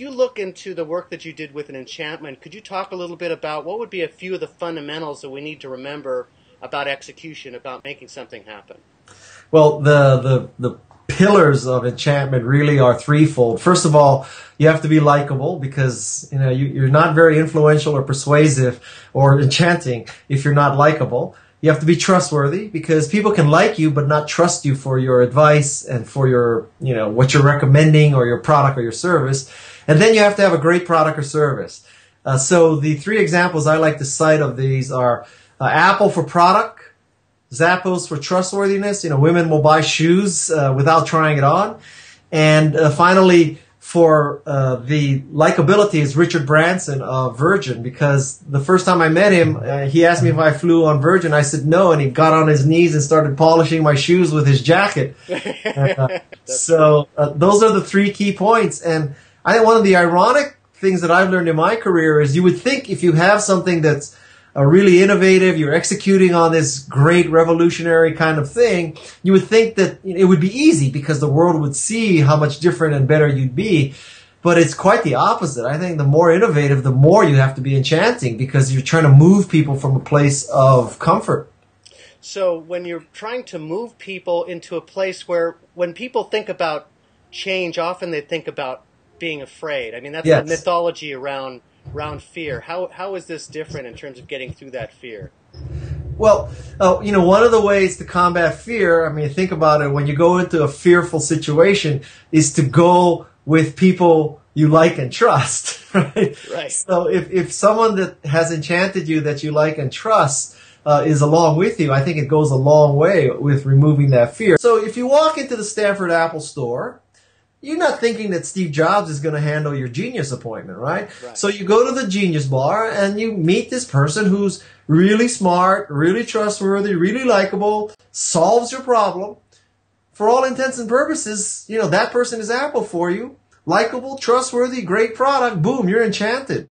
if you look into the work that you did with an enchantment, could you talk a little bit about what would be a few of the fundamentals that we need to remember about execution, about making something happen? Well, the pillars of enchantment really are threefold. First of all, you have to be likable because you're not very influential or persuasive or enchanting if you're not likable. You have to be trustworthy because people can like you but not trust you for your advice and for your what you're recommending or your product or your service. And then you have to have a great product or service. So the three examples I like to cite of these are Apple for product, Zappos for trustworthiness. Women will buy shoes without trying it on. And finally, for the likability is Richard Branson of Virgin, because the first time I met him, he asked me if I flew on Virgin. I said no, and he got on his knees and started polishing my shoes with his jacket. Those are the three key points. And I think one of the ironic things that I've learned in my career is you would think if you have something that's really innovative, you're executing on this great revolutionary kind of thing, you would think that it would be easy because the world would see how much different and better you'd be. But it's quite the opposite. I think the more innovative, the more you have to be enchanting because you're trying to move people from a place of comfort. So when you're trying to move people into a place where when people think about change, often they think about being afraid. I mean, that's the mythology around fear. How is this different in terms of getting through that fear? Well, one of the ways to combat fear, I mean, think about it, when you go into a fearful situation, is to go with people you like and trust, right? Right. So if someone that has enchanted you that you like and trust is along with you, I think it goes a long way with removing that fear. So if you walk into the Stanford Apple store, you're not thinking that Steve Jobs is going to handle your genius appointment, right? So you go to the Genius Bar and you meet this person who's really smart, really trustworthy, really likable, solves your problem. For all intents and purposes, that person is Apple for you. Likable, trustworthy, great product. Boom, you're enchanted.